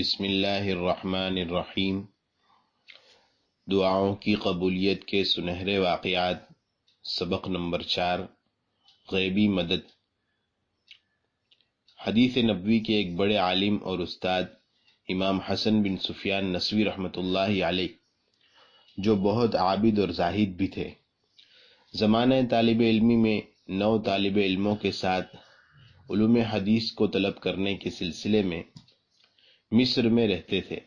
بسم اللہ الرحمن الرحیم۔ دعاؤں کی قبولیت کے سنہرے واقعات، سبق نمبر 4، غیبی مدد۔ حدیث نبوی کے ایک بڑے عالم اور استاد امام حسن بن سفیان نسوی رحمۃ اللہ علیہ، جو بہت عابد اور زاہد بھی تھے، زمانہ طالب علمی میں 9 طالب علموں کے ساتھ علوم حدیث کو طلب کرنے کے سلسلے میں مصر میں رہتے تھے۔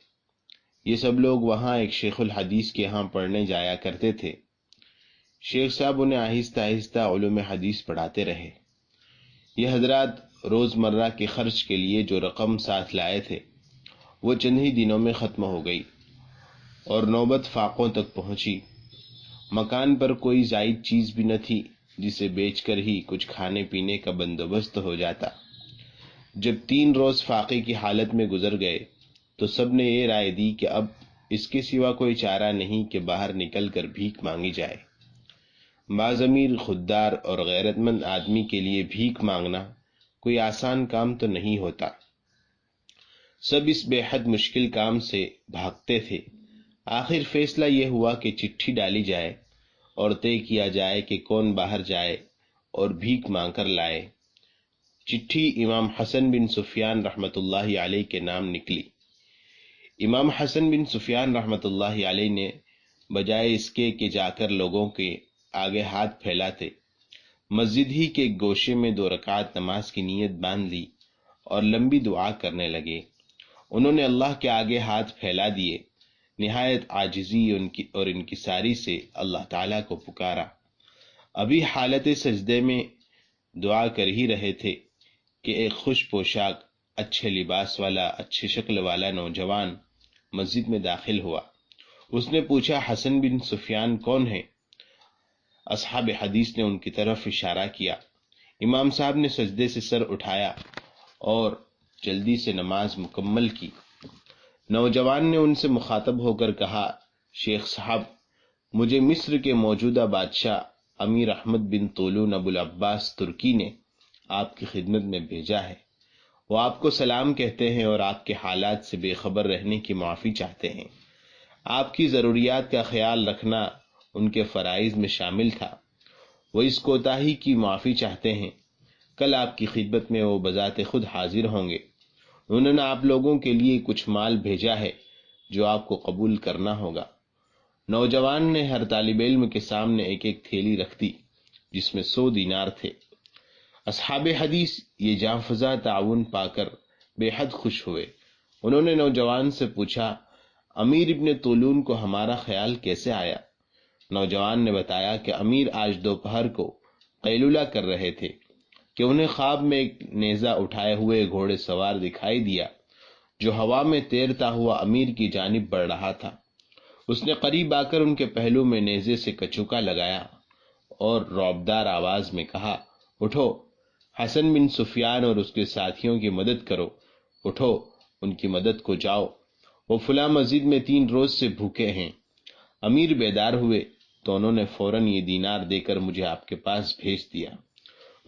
یہ سب لوگ وہاں ایک شیخ الحدیث کے ہاں پڑھنے جایا کرتے تھے۔ شیخ صاحب انہیں آہستہ آہستہ علوم حدیث پڑھاتے رہے۔ یہ حضرات روز مرہ کے خرچ کے لیے جو رقم ساتھ لائے تھے وہ چند ہی دنوں میں ختم ہو گئی اور نوبت فاقوں تک پہنچی۔ مکان پر کوئی زائد چیز بھی نہ تھی جسے بیچ کر ہی کچھ کھانے پینے کا بندوبست ہو جاتا۔ جب 3 روز فاقے کی حالت میں گزر گئے تو سب نے یہ رائے دی کہ اب اس کے سوا کوئی چارہ نہیں کہ باہر نکل کر بھیک مانگی جائے۔ باضمیر، خوددار اور غیرت مند آدمی کے لیے بھیک مانگنا کوئی آسان کام تو نہیں ہوتا۔ سب اس بے حد مشکل کام سے بھاگتے تھے۔ آخر فیصلہ یہ ہوا کہ چٹھی ڈالی جائے اور طے کیا جائے کہ کون باہر جائے اور بھیک مانگ کر لائے۔ چٹھی امام حسن بن سفیان رحمۃ اللہ علیہ کے نام نکلی۔ امام حسن بن سفیان رحمۃ اللہ علیہ نے بجائے اس کے کہ جا کر لوگوں کے آگے ہاتھ پھیلاتے، مسجد ہی کے گوشے میں 2 رکعت نماز کی نیت باندھ لی اور لمبی دعا کرنے لگے۔ انہوں نے اللہ کے آگے ہاتھ پھیلا دیے، نہایت عاجزی اور انکساری سے اللہ تعالیٰ کو پکارا۔ ابھی حالت سجدے میں دعا کر ہی رہے تھے کہ ایک خوش پوشاک، اچھے لباس والا، اچھی شکل والا نوجوان مسجد میں داخل ہوا۔ اس نے پوچھا، حسن بن سفیان کون ہے؟ اصحاب حدیث نے ان کی طرف اشارہ کیا۔ امام صاحب نے سجدے سے سر اٹھایا اور جلدی سے نماز مکمل کی۔ نوجوان نے ان سے مخاطب ہو کر کہا، شیخ صاحب، مجھے مصر کے موجودہ بادشاہ امیر احمد بن طولون ابو العباس ترکی نے آپ کی خدمت میں بھیجا ہے۔ وہ آپ کو سلام کہتے ہیں اور آپ کے حالات سے بے خبر رہنے کی معافی چاہتے ہیں۔ آپ کی ضروریات کا خیال رکھنا ان کے فرائض میں شامل تھا۔ وہ اس کوتاہی کی معافی چاہتے ہیں۔ کل آپ کی خدمت میں وہ بذات خود حاضر ہوں گے۔ انہوں نے آپ لوگوں کے لیے کچھ مال بھیجا ہے جو آپ کو قبول کرنا ہوگا۔ نوجوان نے ہر طالب علم کے سامنے ایک ایک تھیلی رکھ دی جس میں 100 دینار تھے۔ اصحاب حدیث یہ جاں فضا تعاون پا کر بے حد خوش ہوئے۔ انہوں نے نوجوان سے پوچھا، امیر ابن طولون کو ہمارا خیال کیسے آیا؟ نوجوان نے بتایا کہ امیر آج دوپہر کو قیلولہ کر رہے تھے کہ انہیں خواب میں ایک نیزہ اٹھائے ہوئے گھوڑے سوار دکھائی دیا جو ہوا میں تیرتا ہوا امیر کی جانب بڑھ رہا تھا۔ اس نے قریب آ کر ان کے پہلو میں نیزے سے کچوکا لگایا اور رعبدار آواز میں کہا، اٹھو، حسن بن سفیان اور اس کے ساتھیوں کی مدد کرو، اٹھو، ان کی مدد کو جاؤ، وہ فلاں مسجد میں 3 روز سے بھوکے ہیں۔ امیر بیدار ہوئے تو انہوں نے فوراً یہ دینار دے کر مجھے آپ کے پاس بھیج دیا۔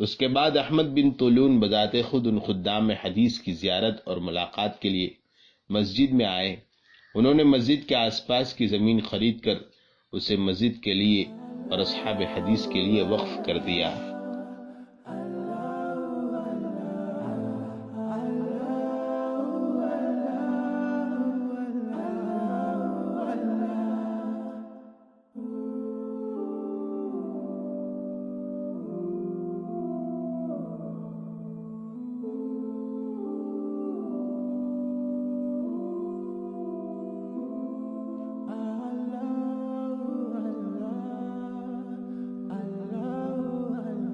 اس کے بعد احمد بن طولون بذات خود ان خدام حدیث کی زیارت اور ملاقات کے لیے مسجد میں آئے۔ انہوں نے مسجد کے آس پاس کی زمین خرید کر اسے مسجد کے لیے اور اصحاب حدیث کے لیے وقف کر دیا۔